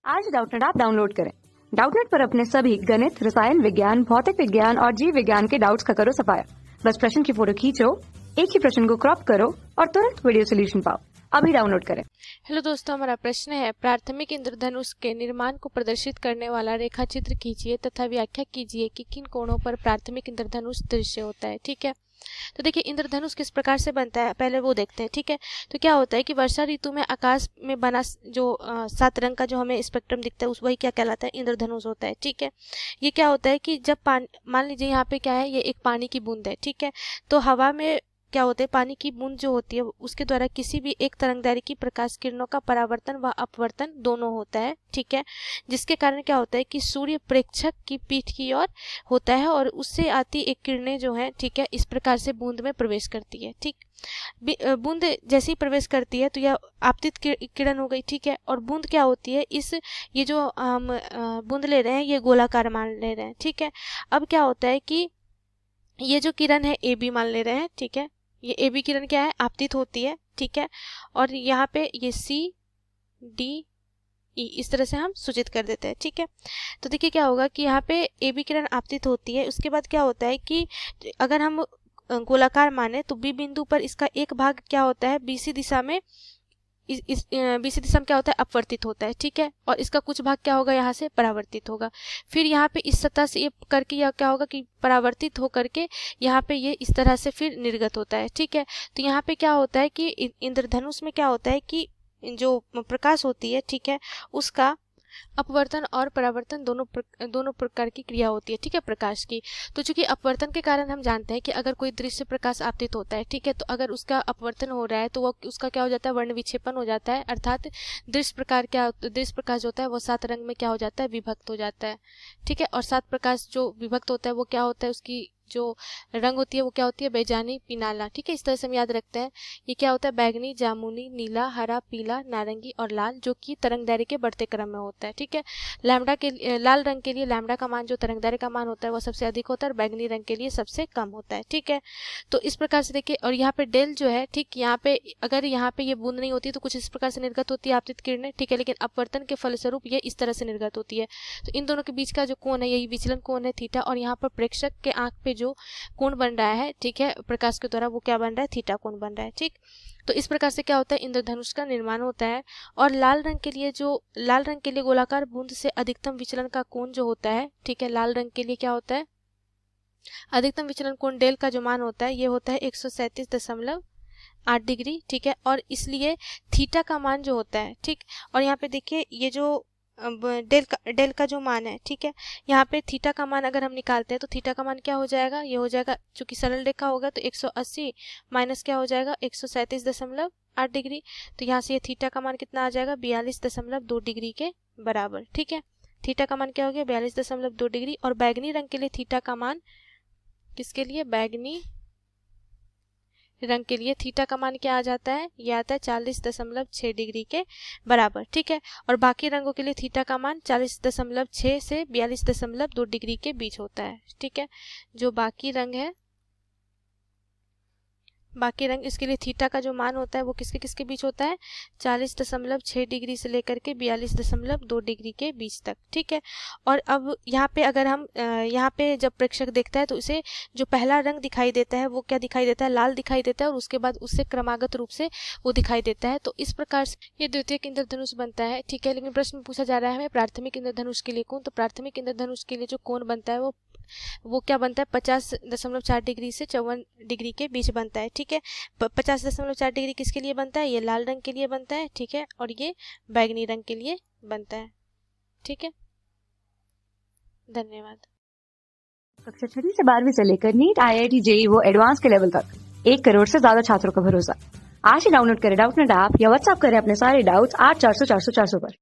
आज Doubtnut app download करें। Doubtnut पर अपने सभी गणित, रसायन विज्ञान, भौतिक विज्ञान और जीव विज्ञान के डाउट्स का करो सफाया। बस प्रश्न की फोटो खींचो, एक ही प्रश्न को क्रॉप करो और तुरंत वीडियो सोल्यूशन पाओ। अभी डाउनलोड करें। हेलो दोस्तों, हमारा प्रश्न है प्राथमिक इंद्रधनुष के निर्माण को प्रदर्शित करने वाला रेखा चित्र कीजिए तथा व्याख्या कीजिए कि किन कोणों पर प्राथमिक इंद्रधनुष दृश्य होता है। ठीक है, तो देखिए इंद्रधनुष किस प्रकार से बनता है पहले वो देखते हैं। ठीक है, तो क्या होता है कि वर्षा ऋतु में आकाश में बना जो 7 रंग का जो हमें स्पेक्ट्रम दिखता है उस वही क्या कहलाता है, इंद्रधनुष होता है। ठीक है, ये क्या होता है कि जब मान लीजिए यहाँ पे क्या है, ये एक पानी की बूंद है। ठीक है, तो हवा में क्या होता है, पानी की बूंद जो होती है उसके द्वारा किसी भी एक तरंगदैर्घ्य की प्रकाश किरणों का परावर्तन व अपवर्तन दोनों होता है। ठीक है, जिसके कारण क्या होता है कि सूर्य प्रेक्षक की पीठ की ओर होता है और उससे आती एक किरणें जो है, ठीक है, इस प्रकार से बूंद में प्रवेश करती है। ठीक, बूंद जैसे ही प्रवेश करती है तो यह आपतित किरण हो गई। ठीक है, और बूंद क्या होती है, ये जो हम बूंद ले रहे हैं ये गोलाकार मान ले रहे हैं। ठीक है, अब क्या होता है कि ये जो किरण है ए बी मान ले रहे हैं। ठीक है, ये ए बी किरण क्या है, आपतित होती है। ठीक है, और यहाँ पे ये सी डी ई इस तरह से हम सूचित कर देते हैं। ठीक है, तो देखिए क्या होगा कि यहाँ पे ए बी किरण आपतित होती है। उसके बाद क्या होता है कि अगर हम गोलाकार माने तो बी बिंदु पर इसका एक भाग क्या होता है, बीसी दिशा में बीसी दिशा में क्या होता है, अपवर्तित होता है। ठीक है, और इसका कुछ भाग क्या होगा, यहाँ से परावर्तित होगा। फिर यहाँ पे इस सतह से ये करके यह क्या होगा कि परावर्तित हो करके यहाँ पे ये इस तरह से फिर निर्गत होता है। ठीक है, तो यहाँ पे क्या होता है कि इंद्रधनुष में क्या होता है कि जो प्रकाश होती है, ठीक है, उसका अपवर्तन और परावर्तन दोनों प्रकार की क्रिया होती है। ठीक है, प्रकाश की। तो चूंकि अपवर्तन के कारण हम जानते हैं कि अगर कोई दृश्य प्रकाश आपतित होता है, ठीक है, तो अगर उसका अपवर्तन हो रहा है तो वो उसका क्या हो जाता है, वर्ण विक्षेपण हो जाता है, अर्थात दृश्य प्रकाश जो होता है वो 7 रंग में क्या हो जाता है, विभक्त हो जाता है। ठीक है, और 7 प्रकाश जो विभक्त होता है वो क्या होता है, उसकी जो रंग होती है वो क्या होती है, बैजानी, पिनाला। ठीक है, इस तरह से हम याद रखते हैं। ये क्या होता है, बैगनी, जामुनी, नीला, हरा, पीला, नारंगी और लाल, जो कि तरंगदैर्घ्य के बढ़ते क्रम में होता है। ठीक है, लाल रंग के लिए लैम्डा का मान, जो तरंगदैर्घ्य का मान होता है वो सबसे अधिक होता है और बैगनी रंग के लिए सबसे कम होता है। ठीक है, तो इस प्रकार से देखिए, और यहाँ पे डेल जो है, ठीक, यहाँ पे अगर यहाँ पे ये बूंद नहीं होती तो कुछ इस प्रकार से निर्गत होती है आपतित किरणें। ठीक है, लेकिन अपवर्तन के फलस्वरूप ये इस तरह से निर्गत होती है। तो इन दोनों के बीच का जो कोण है, यही विचलन कोण है, थीटा, और यहाँ पर प्रेक्षक के आंख पे जो कोण बन रहा है, ठीक है, प्रकाश के द्वारा, वो क्या बन रहा है, थीटा कोण बन रहा है। ठीक, तो इस प्रकार से क्या होता है, इंद्रधनुष का निर्माण होता है। और लाल रंग के लिए गोलाकार बूंद से अधिकतम विचलन का कोण जो होता है, ठीक है, लाल रंग के लिए क्या होता है, अधिकतम विचलन कोण डेल का जो मान होता है ये होता है 137.8 डिग्री। ठीक है, और इसलिए थीटा का मान जो होता है, ठीक, और यहाँ पे देखिए ये जो डेल का जो मान है, ठीक है, यहाँ पे थीटा का मान अगर हम निकालते हैं तो थीटा का मान क्या हो जाएगा, ये हो जाएगा, चूंकि सरल रेखा होगा तो 180 माइनस क्या हो जाएगा, 137.8 डिग्री। तो यहाँ से ये थीटा का मान कितना आ जाएगा, 42.2 डिग्री के बराबर। ठीक है, थीटा का मान क्या हो गया, 42.2 डिग्री। और बैगनी रंग के लिए थीटा का मान, किसके लिए, बैगनी रंग के लिए थीटा का मान क्या आ जाता है, यह आता है 40.6 डिग्री के बराबर। ठीक है, और बाकी रंगों के लिए थीटा का मान 40.6 से 42.2 डिग्री के बीच होता है। ठीक है, जो बाकी रंग है, बाकी रंग, इसके लिए थीटा का जो मान होता है वो किसके किसके बीच होता है, 40.6 डिग्री से लेकर के 42.2 डिग्री के बीच तक। ठीक है, और अब यहाँ पे अगर हम यहाँ पे जब प्रेक्षक देखता है तो उसे जो पहला रंग दिखाई देता है वो क्या दिखाई देता है, लाल दिखाई देता है, और उसके बाद उससे क्रमागत रूप से वो दिखाई देता है। तो इस प्रकार से ये द्वितीयक इंद्रधनुष बनता है। ठीक है, लेकिन प्रश्न पूछा जा रहा है हमें प्राथमिक इंद्रधनुष के लिए कोण, तो प्राथमिक इंद्रधनुष के लिए जो कोण बनता है वो क्या बनता है, 50.4 डिग्री से 54 डिग्री के बीच बनता है। ठीक है, 50.4 डिग्री किसके लिए बनता है, ये लाल रंग के लिए बनता है। ठीक है, और ये बैगनी रंग के लिए बनता है। ठीक है, धन्यवाद। कक्षा 6 से 12वीं से लेकर नीट, IIT, JEE वो एडवांस के लेवल तक 1 करोड़ से ज्यादा छात्रों का भरोसा। आज ही डाउनलोड करें डाउटनेट ऐप या व्हाट्सएप करें अपने सारे डाउट्स 8400 400 400 पर।